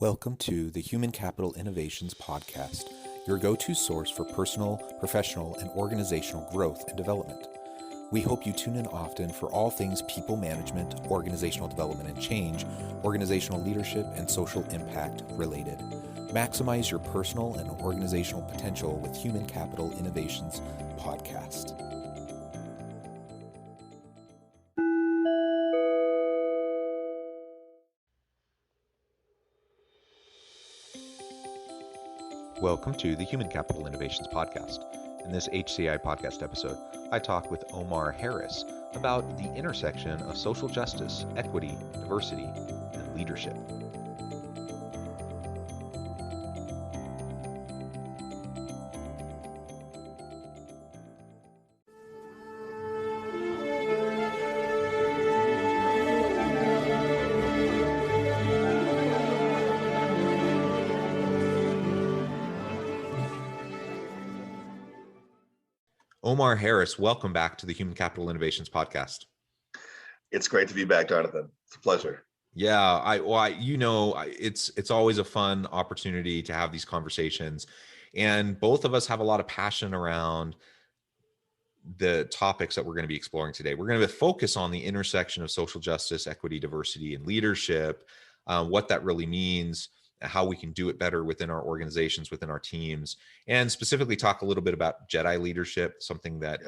Welcome to the Human Capital Innovations Podcast, your go-to source for personal, professional, and organizational growth and development. We hope you tune in often for all things people management, organizational development and change, organizational leadership, and social impact related. Maximize your personal and organizational potential with Human Capital Innovations Podcast. Welcome to the Human Capital Innovations Podcast. In this HCI podcast episode, I talk with Omar Harris about the intersection of social justice, equity, diversity, and leadership. Omar Harris, welcome back to the Human Capital Innovations Podcast. It's great to be back, Jonathan. It's a pleasure. Yeah, it's always a fun opportunity to have these conversations, and both of us have a lot of passion around the topics that we're going to be exploring today. We're going to focus on the intersection of social justice, equity, diversity, and leadership, what that really means, how we can do it better within our organizations, within our teams, and specifically talk a little bit about Jedi leadership, something that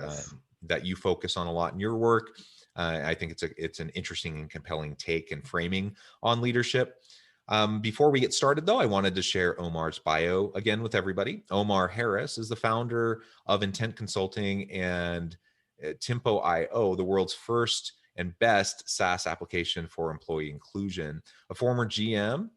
that you focus on a lot in your work. I think it's an interesting and compelling take and framing on leadership. Before we get started, though, I wanted to share Omar's bio again with everybody. Omar Harris is the founder of Intent Consulting and Tempo.io, the world's first and best SaaS application for employee inclusion. A former GM,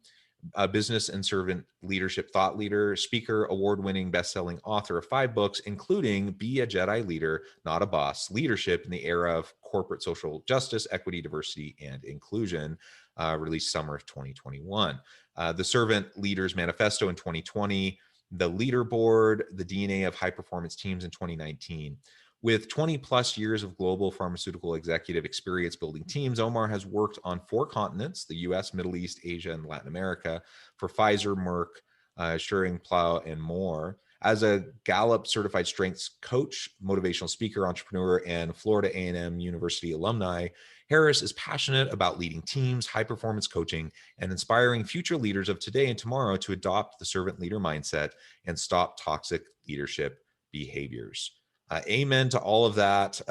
a business and servant leadership thought leader, speaker, award-winning, best-selling author of 5 books, including Be a Jedi Leader, Not a Boss, Leadership in the Era of Corporate Social Justice, Equity, Diversity, and Inclusion, released summer of 2021. The Servant Leaders Manifesto in 2020, The Leaderboard, The DNA of High Performance Teams in 2019. With 20 plus years of global pharmaceutical executive experience building teams, Omar has worked on 4 continents, the US, Middle East, Asia, and Latin America, for Pfizer, Merck, Schering-Plough, and more. As a Gallup certified strengths coach, motivational speaker, entrepreneur, and Florida A&M University alumni, Harris is passionate about leading teams, high performance coaching, and inspiring future leaders of today and tomorrow to adopt the servant leader mindset and stop toxic leadership behaviors. Amen to all of that.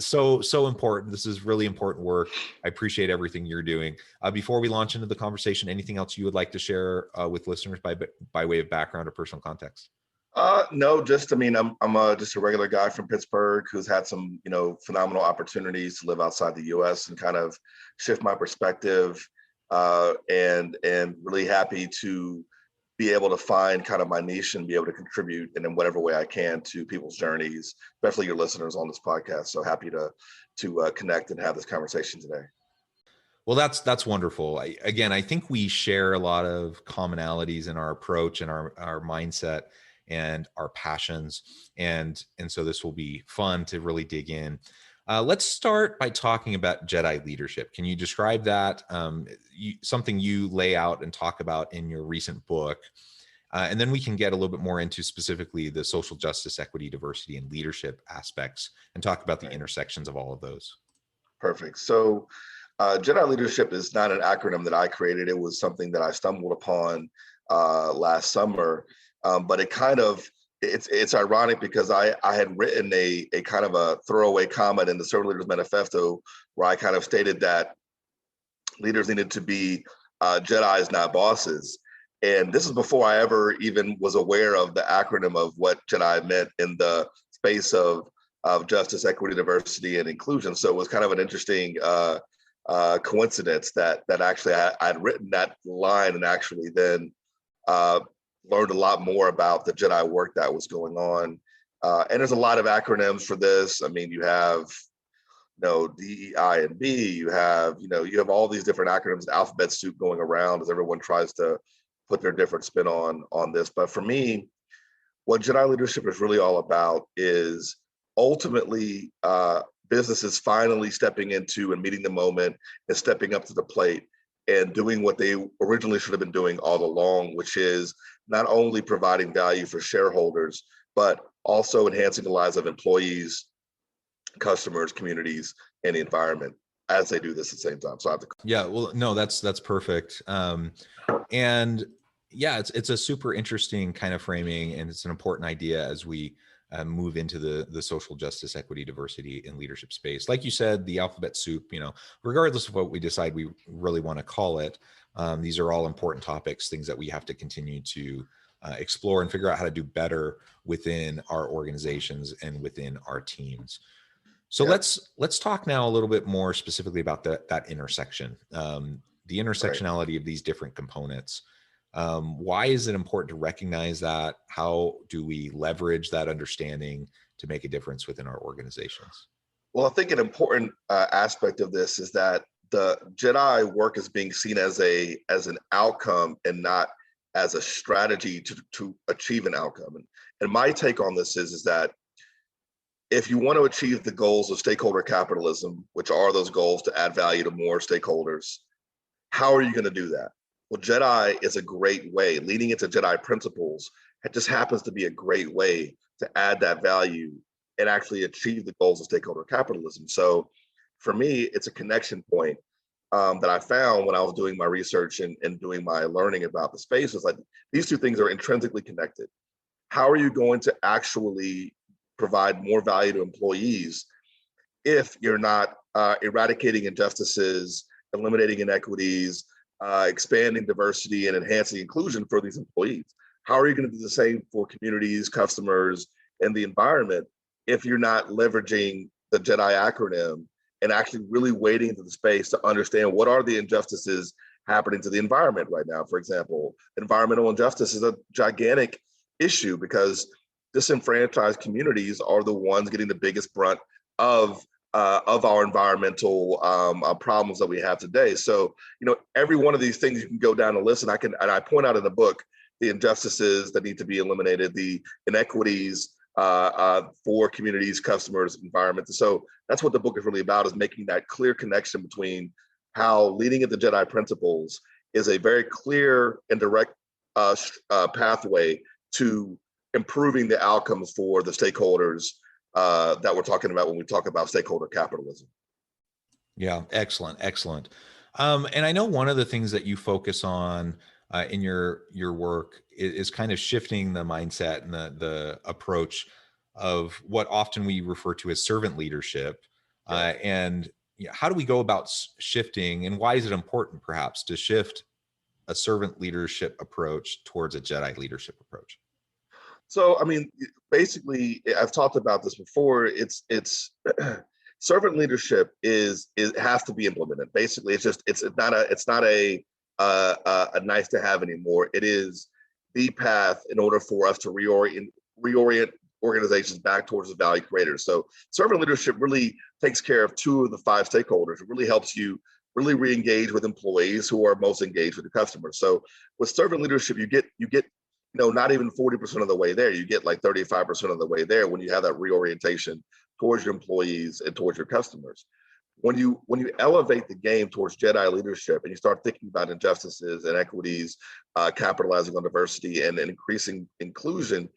So important. This is really important work. I appreciate everything you're doing. Before we launch into the conversation, anything else you would like to share with listeners by way of background or personal context? No, I'm just a regular guy from Pittsburgh who's had some, phenomenal opportunities to live outside the U.S. and kind of shift my perspective, and really happy to be able to find kind of my niche and be able to contribute in whatever way I can to people's journeys, especially your listeners on this podcast. So happy to connect and have this conversation today. Well, that's wonderful. I think we share a lot of commonalities in our approach and our mindset and our passions. And so this will be fun to really dig in. Let's start by talking about Jedi leadership. Can you describe that? Something you lay out and talk about in your recent book. And then we can get a little bit more into specifically the social justice, equity, diversity, and leadership aspects and talk about the intersections of all of those. Perfect. So Jedi leadership is not an acronym that I created. It was something that I stumbled upon last summer. But it's ironic because I had written a kind of a throwaway comment in the Servant Leaders Manifesto where I kind of stated that leaders needed to be Jedis, not bosses. And this is before I ever even was aware of the acronym of what Jedi meant in the space of justice, equity, diversity, and inclusion. So it was kind of an interesting coincidence that actually I'd written that line and actually then learned a lot more about the Jedi work that was going on. And there's a lot of acronyms for this. I mean, you have, DEI and B, you have all these different acronyms, alphabet soup going around as everyone tries to put their different spin on this. But for me, what Jedi leadership is really all about is ultimately businesses finally stepping into and meeting the moment and stepping up to the plate and doing what they originally should have been doing all along, which is not only providing value for shareholders, but also enhancing the lives of employees, customers, communities, and the environment as they do this at the same time. So I have to. Yeah, well, no, that's perfect. And yeah, it's a super interesting kind of framing, and it's an important idea as we move into the social justice, equity, diversity, and leadership space. Like you said, the alphabet soup. Regardless of what we decide we really want to call it, these are all important topics, things that we have to continue to explore and figure out how to do better within our organizations and within our teams. So Yeah. let's talk now a little bit more specifically about that intersection, the Right. intersectionality of these different components. Why is it important to recognize that? How do we leverage that understanding to make a difference within our organizations? Well, I think an important aspect of this is that the Jedi work is being seen as an outcome and not as a strategy to achieve an outcome. And my take on this is that if you want to achieve the goals of stakeholder capitalism, which are those goals to add value to more stakeholders, how are you going to do that? Well, Jedi is a great way. Leading into Jedi principles, it just happens to be a great way to add that value and actually achieve the goals of stakeholder capitalism. So for me, it's a connection point that I found when I was doing my research and doing my learning about the space. Is like these two things are intrinsically connected. How are you going to actually provide more value to employees if you're not eradicating injustices, eliminating inequities, expanding diversity, and enhancing inclusion for these employees? How are you going to do the same for communities, customers, and the environment if you're not leveraging the JEDI acronym and actually really wading into the space to understand what are the injustices happening to the environment right now? For example, environmental injustice is a gigantic issue because disenfranchised communities are the ones getting the biggest brunt of our environmental problems that we have today. So, every one of these things you can go down a list, and I point out in the book the injustices that need to be eliminated, the inequities for communities, customers, environment. So that's what the book is really about: is making that clear connection between how leading into Jedi principles is a very clear and direct pathway to improving the outcomes for the stakeholders that we're talking about when we talk about stakeholder capitalism. Yeah, excellent, excellent. And I know one of the things that you focus on in your work is kind of shifting the mindset and the approach of what often we refer to as servant leadership. And how do we go about shifting, and why is it important, perhaps, to shift a servant leadership approach towards a Jedi leadership approach? So, I mean, basically, I've talked about this before. It's servant leadership it has to be implemented. Basically, it's not a nice to have anymore. It is the path in order for us to reorient organizations back towards the value creators. So, servant leadership really takes care of two of the five stakeholders. It really helps you really re-engage with employees who are most engaged with the customers. So, with servant leadership, you get not even 40% of the way there. You get like 35% of the way there when you have that reorientation towards your employees and towards your customers. When you elevate the game towards Jedi leadership and you start thinking about injustices and equities, capitalizing on diversity and increasing inclusion,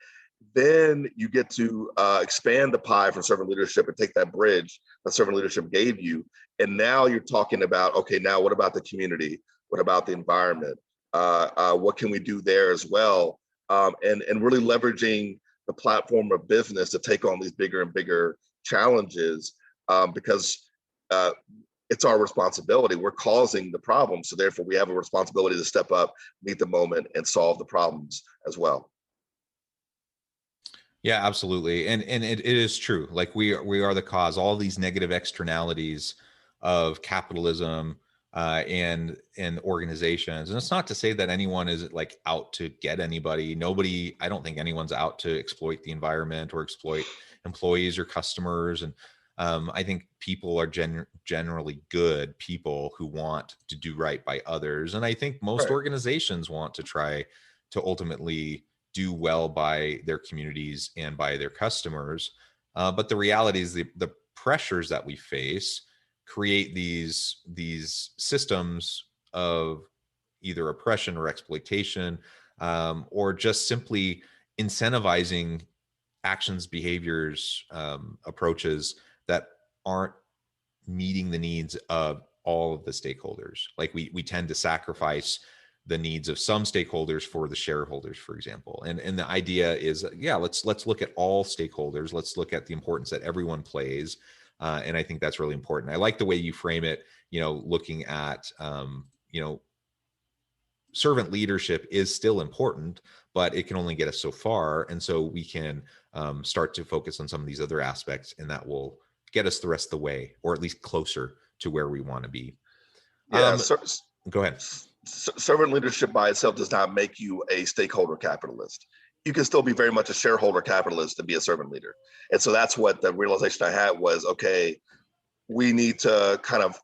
then you get to expand the pie from servant leadership and take that bridge that servant leadership gave you. And now you're talking about, okay, now what about the community? What about the environment? What can we do there as well? And really leveraging the platform of business to take on these bigger and bigger challenges because it's our responsibility. We're causing the problem. So therefore we have a responsibility to step up, meet the moment, and solve the problems as well. Yeah, absolutely. And it is true. Like we are the cause. All these negative externalities of capitalism and organizations. And it's not to say that anyone is like out to get anybody. Nobody, I don't think anyone's out to exploit the environment or exploit employees or customers. And I think people are generally good people who want to do right by others. And I think most Right. organizations want to try to ultimately do well by their communities and by their customers. But the reality is the pressures that we face create these systems of either oppression or exploitation, or just simply incentivizing actions, behaviors, approaches that aren't meeting the needs of all of the stakeholders. Like we tend to sacrifice the needs of some stakeholders for the shareholders, for example. And the idea is, yeah, let's look at all stakeholders. Let's look at the importance that everyone plays. And I think that's really important. I like the way you frame it, looking at, servant leadership is still important, but it can only get us so far. And so we can start to focus on some of these other aspects, and that will get us the rest of the way, or at least closer to where we want to be. Yeah, go ahead. Servant leadership by itself does not make you a stakeholder capitalist. You can still be very much a shareholder capitalist to be a servant leader. And so that's what the realization I had was, okay, we need to kind of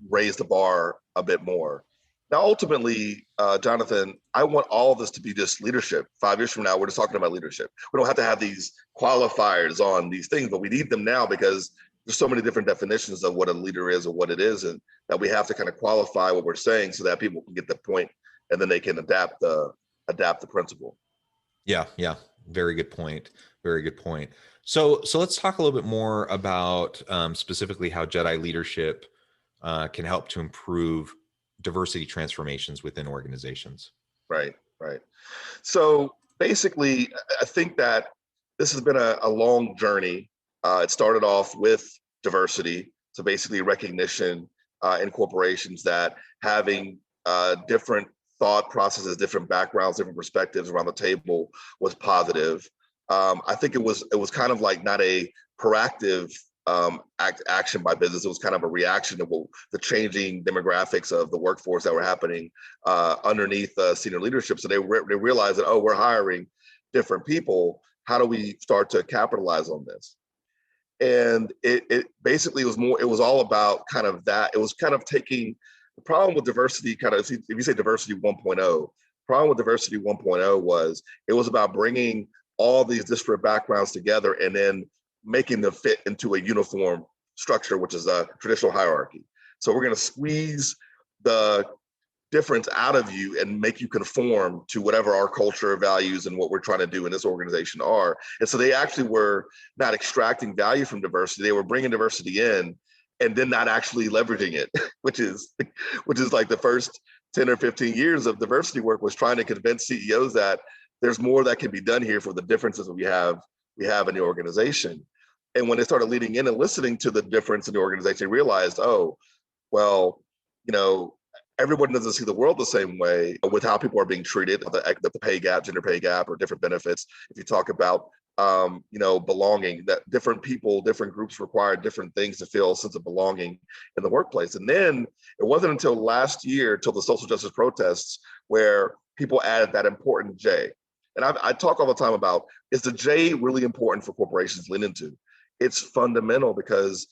raise the bar a bit more. Now, ultimately, Jonathan, I want all of this to be just leadership. 5 years from now, we're just talking about leadership. We don't have to have these qualifiers on these things, but we need them now because there's so many different definitions of what a leader is or what it isn't, that we have to kind of qualify what we're saying so that people can get the point and then they can adapt the principle. Yeah. Very good point. Very good point. So let's talk a little bit more about specifically how Jedi leadership can help to improve diversity transformations within organizations. Right. So basically, I think that this has been a long journey. It started off with diversity. So basically recognition in corporations that having different thought processes, different backgrounds, different perspectives around the table was positive. I think it was kind of like not a proactive action by business. It was kind of a reaction to the changing demographics of the workforce that were happening underneath senior leadership. So they realized that, we're hiring different people. How do we start to capitalize on this? And it basically it was all about kind of that. It was kind of taking the problem with diversity, kind of, if you say diversity 1.0, problem with diversity 1.0 was it was about bringing all these disparate backgrounds together and then making them fit into a uniform structure, which is a traditional hierarchy. So we're going to squeeze the difference out of you and make you conform to whatever our culture, values, and what we're trying to do in this organization are. And so they actually were not extracting value from diversity. They were bringing diversity in and then not actually leveraging it, which is like the first 10 or 15 years of diversity work was trying to convince CEOs that there's more that can be done here for the differences that we have in the organization. And when they started leading in and listening to the difference in the organization, they realized, everyone doesn't see the world the same way with how people are being treated, the pay gap, gender pay gap, or different benefits. If you talk about, belonging, that different people, different groups require different things to feel a sense of belonging in the workplace. And then it wasn't until last year, till the social justice protests, where people added that important J. And I talk all the time about, is the J really important for corporations to lean into? It's fundamental, because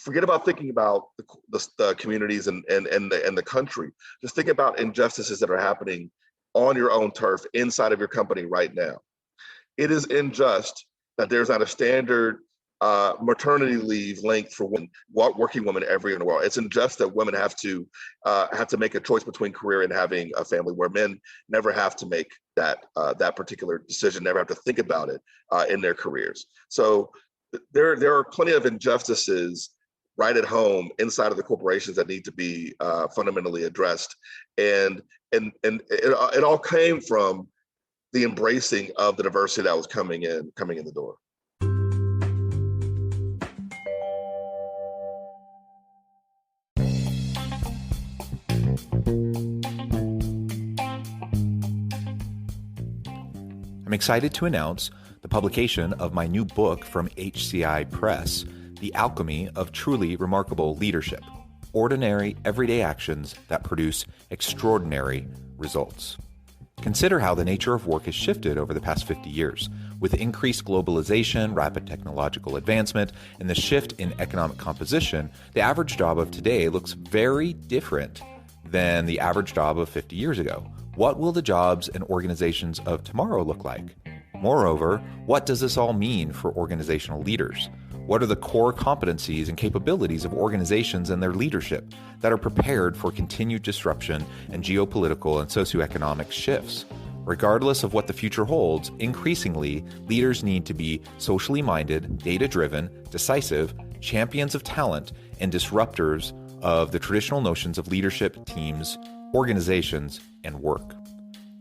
forget about thinking about the communities and the country. Just think about injustices that are happening on your own turf inside of your company right now. It is unjust that there's not a standard maternity leave length for women, working women everywhere in the world. It's unjust that women have to make a choice between career and having a family, where men never have to make that particular decision, never have to think about it in their careers. So there are plenty of injustices right at home inside of the corporations that need to be fundamentally addressed, and it all came from the embracing of the diversity that was coming in the door. I'm excited to announce the publication of my new book from HCI Press, The Alchemy of Truly Remarkable Leadership: Ordinary, Everyday Actions that Produce Extraordinary Results. Consider how the nature of work has shifted over the past 50 years. With increased globalization, rapid technological advancement, and the shift in economic composition, the average job of today looks very different than the average job of 50 years ago. What will the jobs and organizations of tomorrow look like? Moreover, what does this all mean for organizational leaders? What are the core competencies and capabilities of organizations and their leadership that are prepared for continued disruption and geopolitical and socioeconomic shifts? Regardless of what the future holds, increasingly, leaders need to be socially minded, data-driven, decisive, champions of talent, and disruptors of the traditional notions of leadership, teams, organizations, and work.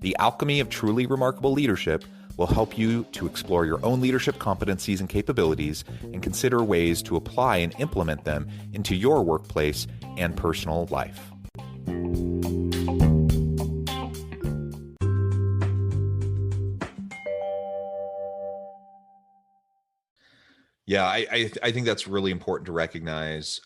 The alchemy of truly remarkable leadership will help you to explore your own leadership competencies and capabilities and consider ways to apply and implement them into your workplace and personal life. Yeah, I think that's really important to recognize.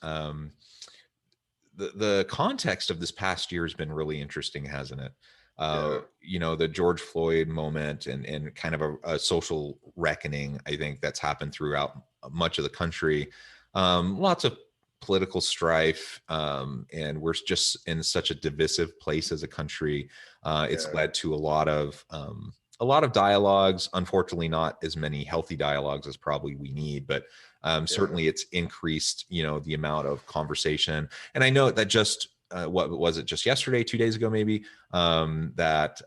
The context of this past year has been really interesting, hasn't it? The George Floyd moment and kind of a social reckoning, I think that's happened throughout much of the country. Lots of political strife, and we're just in such a divisive place as a country. It's led to a lot of dialogues. Unfortunately, not as many healthy dialogues as probably we need, but certainly it's increased, the amount of conversation. And I know that just what was it, just yesterday, 2 days ago, maybe, that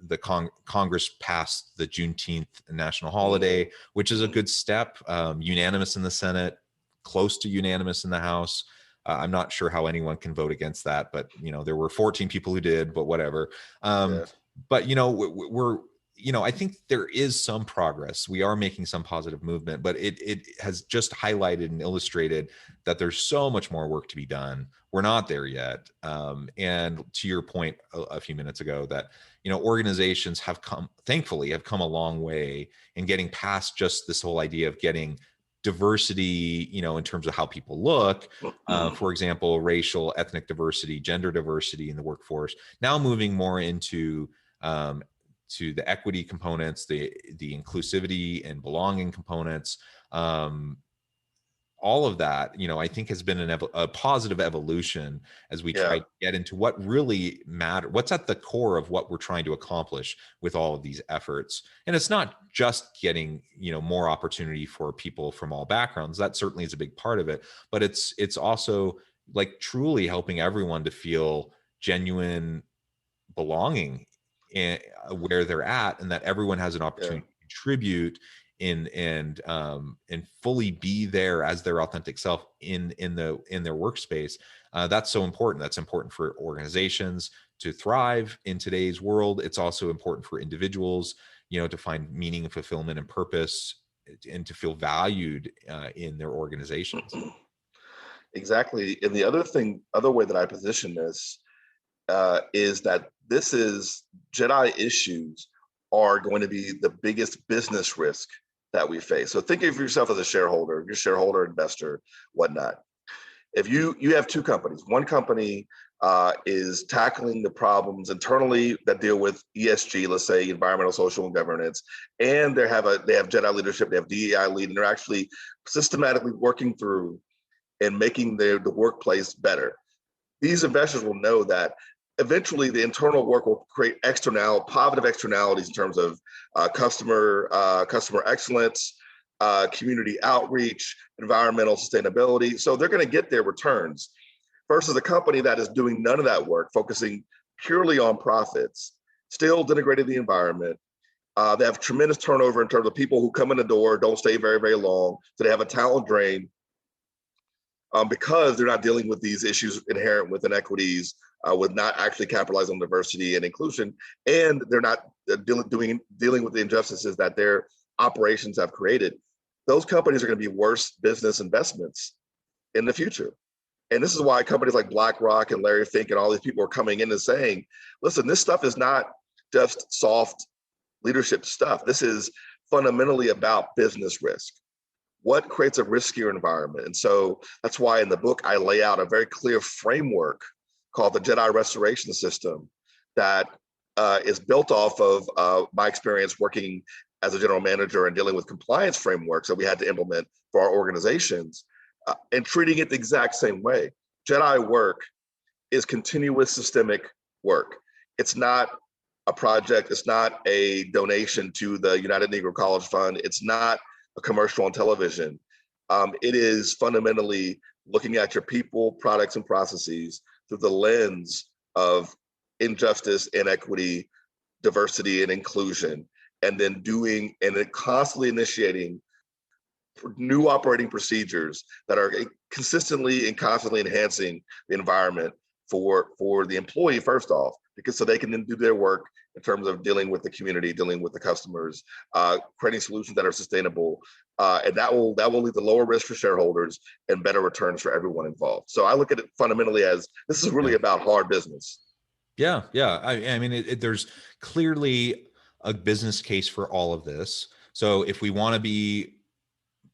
the Congress passed the Juneteenth national holiday, which is a good step. Unanimous in the Senate, close to unanimous in the House. I'm not sure how anyone can vote against that, but there were 14 people who did, but whatever. But we're I think there is some progress. We are making some positive movement, but it has just highlighted and illustrated that there's so much more work to be done. We're not there yet. And to your point a few minutes ago, that organizations thankfully have come a long way in getting past just this whole idea of getting diversity, in terms of how people look, for example, racial, ethnic diversity, gender diversity in the workforce, now moving more into to the equity components, the inclusivity and belonging components. All of that, I think has been a positive evolution as we try to get into what really matters, what's at the core of what we're trying to accomplish with all of these efforts. And it's not just getting, more opportunity for people from all backgrounds. That certainly is a big part of it, but it's also like truly helping everyone to feel genuine belonging where they're at, and that everyone has an opportunity to contribute and fully be there as their authentic self in their workspace. That's so important. That's important for organizations to thrive in today's world. It's also important for individuals, to find meaning and fulfillment and purpose, and to feel valued in their organizations. Exactly. And the other way that I position this is that Jedi issues are going to be the biggest business risk that we face. So think of yourself as a shareholder, investor, whatnot. If you have two companies, one company is tackling the problems internally that deal with ESG, let's say environmental, social, and governance, and they have Jedi leadership, they have DEI lead, and they're actually systematically working through and making the workplace better. These investors will know that eventually the internal work will create positive externalities in terms of customer excellence, community outreach, environmental sustainability. So they're going to get their returns versus a company that is doing none of that work, focusing purely on profits, still denigrating the environment. They have tremendous turnover in terms of people who come in the door, don't stay very, very long. So they have a talent drain because they're not dealing with these issues inherent with inequities, with not actually capitalizing on diversity and inclusion, and they're not dealing with the injustices that their operations have created. Those companies are going to be worse business investments in the future. And this is why companies like BlackRock and Larry Fink and all these people are coming in and saying, listen, this stuff is not just soft leadership stuff. This is fundamentally about business risk. What creates a riskier environment? And so that's why in the book, I lay out a very clear framework called the Jedi Restoration System that is built off of my experience working as a general manager and dealing with compliance frameworks that we had to implement for our organizations and treating it the exact same way. Jedi work is continuous systemic work. It's not a project. It's not a donation to the United Negro College Fund. It's not a commercial on television. It is fundamentally looking at your people, products, and processes through the lens of injustice, inequity, diversity, and inclusion, and then then constantly initiating new operating procedures that are consistently and constantly enhancing the environment for the employee first off, because so they can then do their work in terms of dealing with the community, dealing with the customers, creating solutions that are sustainable, and that will lead to lower risk for shareholders and better returns for everyone involved. So I look at it fundamentally as this is really Yeah. about hard business. Yeah. Yeah. I mean, there's clearly a business case for all of this. So if we want to be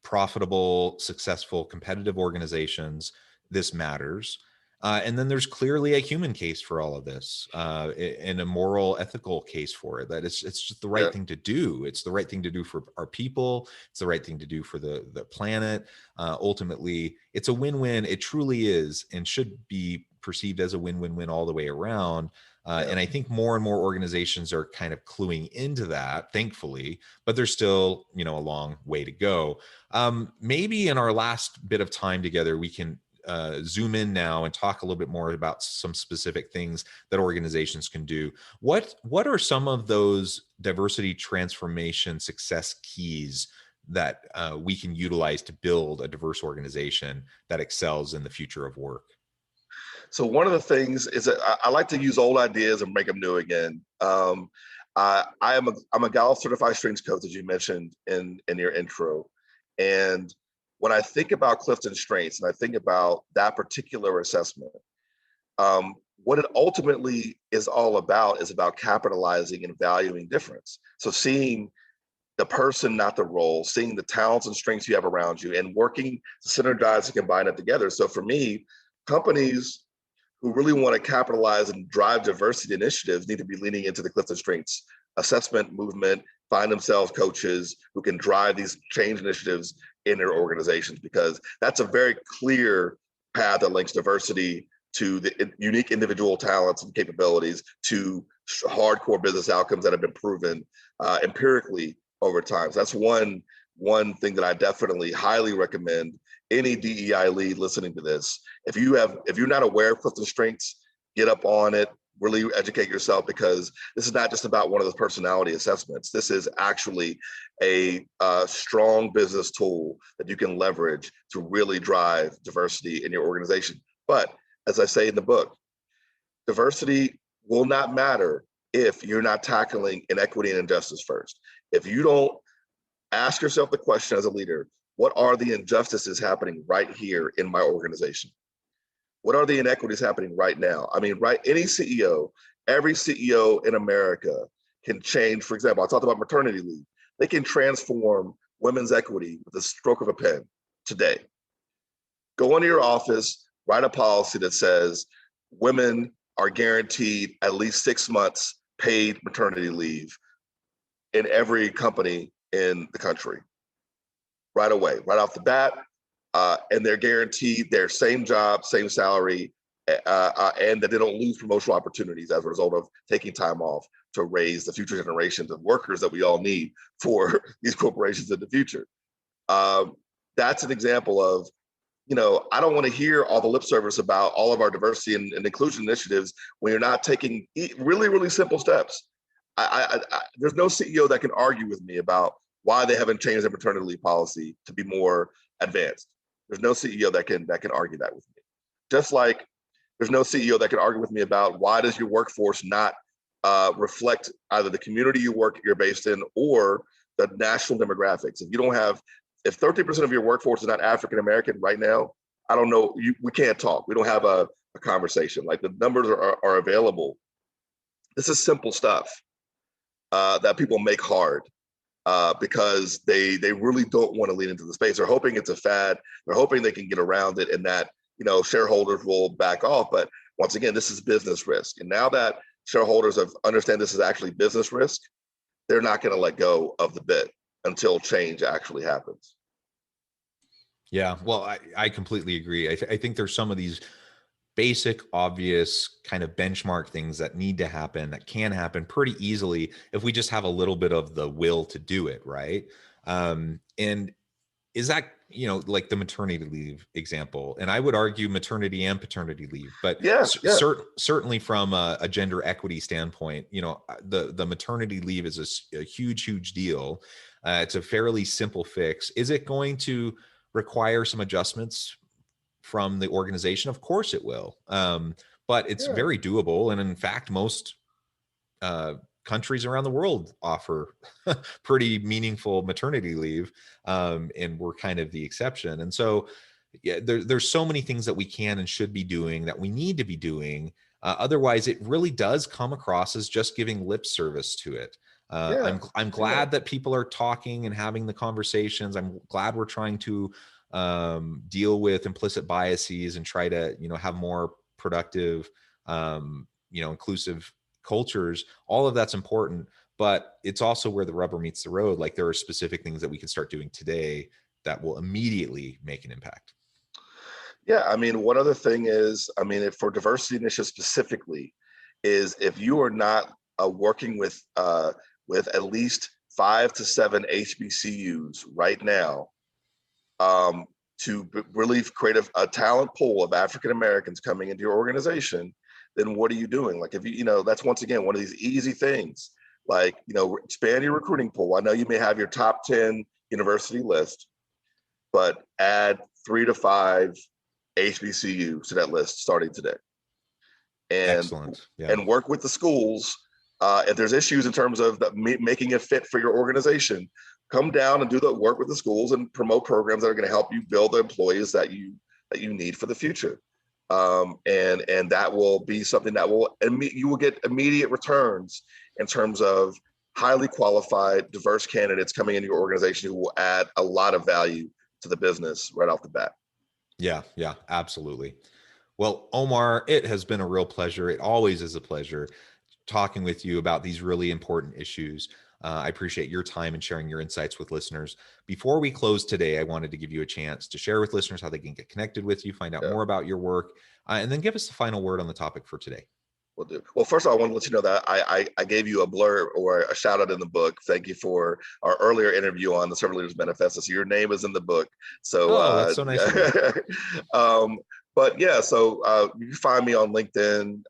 profitable, successful, competitive organizations, this matters. And then there's clearly a human case for all of this, and a moral, ethical case for it. That it's just the right Yeah. thing to do. It's the right thing to do for our people. It's the right thing to do for the planet. Ultimately, it's a win-win. It truly is, and should be perceived as a win-win-win all the way around. Yeah. And I think more and more organizations are kind of cluing into that, thankfully, but there's still, a long way to go. Maybe in our last bit of time together, we can zoom in now and talk a little bit more about some specific things that organizations can do. What are some of those diversity transformation success keys that we can utilize to build a diverse organization that excels in the future of work? So one of the things is that I like to use old ideas and make them new again. I'm a Gallup certified strengths coach, as you mentioned in your intro, and when I think about Clifton Strengths and I think about that particular assessment, what it ultimately is all about is about capitalizing and valuing difference. So seeing the person, not the role, seeing the talents and strengths you have around you, and working to synergize and combine it together. So for me, companies who really want to capitalize and drive diversity initiatives need to be leaning into the Clifton Strengths assessment movement, find themselves coaches who can drive these change initiatives in their organizations, because that's a very clear path that links diversity to the unique individual talents and capabilities to hardcore business outcomes that have been proven empirically over time. So that's one thing that I definitely highly recommend any DEI lead listening to this. If you're not aware of Clifton Strengths, get up on it, really educate yourself, because this is not just about one of those personality assessments. This is actually a strong business tool that you can leverage to really drive diversity in your organization. But as I say in the book, diversity will not matter if you're not tackling inequity and injustice first. If you don't ask yourself the question as a leader, what are the injustices happening right here in my organization? What are the inequities happening right now? I mean, any CEO, every CEO in America can change. For example, I talked about maternity leave. They can transform women's equity with the stroke of a pen today. Go into your office, write a policy that says women are guaranteed at least 6 months paid maternity leave in every company in the country. Right away, right off the bat, and they're guaranteed their same job, same salary, and that they don't lose promotional opportunities as a result of taking time off to raise the future generations of workers that we all need for these corporations in the future. That's an example of, I don't want to hear all the lip service about all of our diversity and inclusion initiatives when you're not taking really, really simple steps. There's no CEO that can argue with me about why they haven't changed their maternity leave policy to be more advanced. There's no CEO that can argue that with me. Just like there's no CEO that can argue with me about why does your workforce not reflect either the community you're based in or the national demographics. If 30% of your workforce is not African American right now, I don't know. We can't talk. We don't have a conversation. Like, the numbers are available. This is simple stuff that people make hard. Because they really don't want to lean into the space. They're hoping it's a fad. They're hoping they can get around it and that shareholders will back off. But once again, this is business risk. And now that shareholders understand this is actually business risk, they're not going to let go of the bit until change actually happens. Yeah, well, I completely agree. I think there's some of these basic, obvious kind of benchmark things that need to happen, that can happen pretty easily if we just have a little bit of the will to do it, right? And is that like the maternity leave example, and I would argue maternity and paternity leave, but Yeah, yeah, certainly from a gender equity standpoint, the maternity leave is a huge, huge deal. It's a fairly simple fix. Is it going to require some adjustments from the organization? Of course it will. But it's yeah, very doable. And in fact, most uh, countries around the world offer pretty meaningful maternity leave, and we're kind of the exception. And so, yeah, there's so many things that we can and should be doing, that we need to be doing. Otherwise, it really does come across as just giving lip service to it. yeah, I'm yeah, glad that people are talking and having the conversations. I'm glad we're trying to deal with implicit biases and try to have more productive, inclusive cultures. All of that's important, but it's also where the rubber meets the road. Like, there are specific things that we can start doing today that will immediately make an impact. yeah. I mean, one other thing is, I mean, for diversity initiatives specifically, is if you are not working with at least 5 to 7 HBCUs right now, um, to really create a talent pool of African Americans coming into your organization, then what are you doing? Like, if that's once again one of these easy things. Like, expand your recruiting pool. I know you may have your top 10 university list, but add 3 to 5 HBCUs to that list starting today, and Excellent. Yeah. work with the schools. If there's issues in terms of making it fit for your organization, come down and do the work with the schools and promote programs that are going to help you build the employees that you need for the future. And that will be something that you will get immediate returns in terms of highly qualified, diverse candidates coming into your organization who will add a lot of value to the business right off the bat. Yeah. Yeah. Absolutely. Well, Omar, it has been a real pleasure. It always is a pleasure talking with you about these really important issues. I appreciate your time and sharing your insights with listeners. Before we close today, I wanted to give you a chance to share with listeners how they can get connected with you, find out Yeah. more about your work, and then give us the final word on the topic for today. Will do. Well, first of all, I want to let you know that I gave you a blurb or a shout out in the book. Thank you for our earlier interview on the Servant Leaders Manifesto. So your name is in the book. So, Oh, that's so nice of you. But yeah, so you can find me on LinkedIn,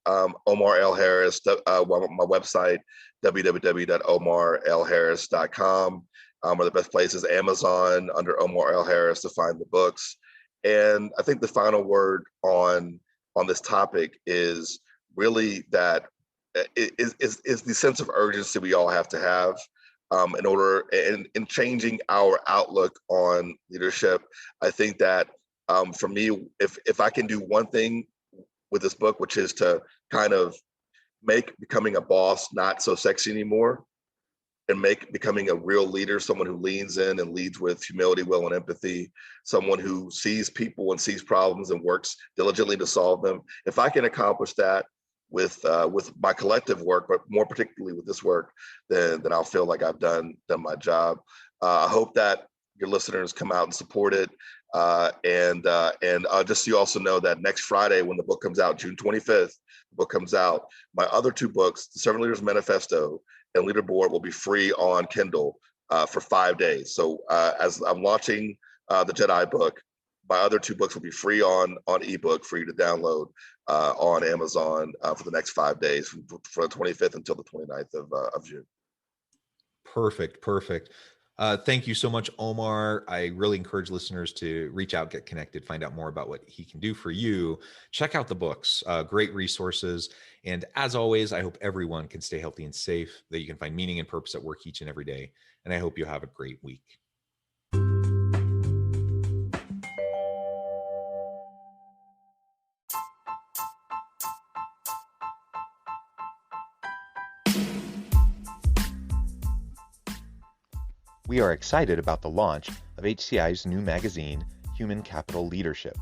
Omar L. Harris, my website, www.omarlharris.com, are the best places. Amazon under Omar L. Harris to find the books. And I think the final word on this topic is really that is the sense of urgency we all have to have in order in changing our outlook on leadership. I think that for me, if I can do one thing with this book, which is to kind of make becoming a boss not so sexy anymore, and make becoming a real leader someone who leans in and leads with humility, will, and empathy, someone who sees people and sees problems and works diligently to solve them. If I can accomplish that with my collective work, but more particularly with this work, then I'll feel like I've done my job. I hope that your listeners come out and support it. And just so you also know that next Friday, when the book comes out, June 25th, the book comes out, my other two books, The Servant Leaders Manifesto and Leaderboard, will be free on Kindle for 5 days. So as I'm launching the Jedi book, my other two books will be free on ebook for you to download on Amazon for the next 5 days, from the 25th until the 29th of June. Perfect. Thank you so much, Omar. I really encourage listeners to reach out, get connected, find out more about what he can do for you. Check out the books, great resources. And as always, I hope everyone can stay healthy and safe, that you can find meaning and purpose at work each and every day. And I hope you have a great week. We are excited about the launch of HCI's new magazine, Human Capital Leadership.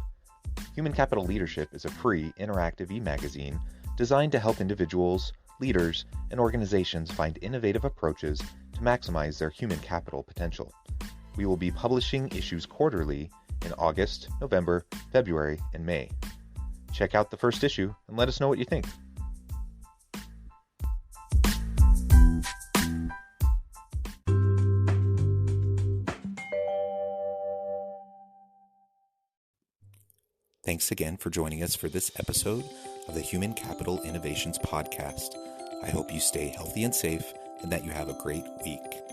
Human Capital Leadership is a free, interactive e-magazine designed to help individuals, leaders, and organizations find innovative approaches to maximize their human capital potential. We will be publishing issues quarterly in August, November, February, and May. Check out the first issue and let us know what you think. Thanks again for joining us for this episode of the Human Capital Innovations Podcast. I hope you stay healthy and safe and that you have a great week.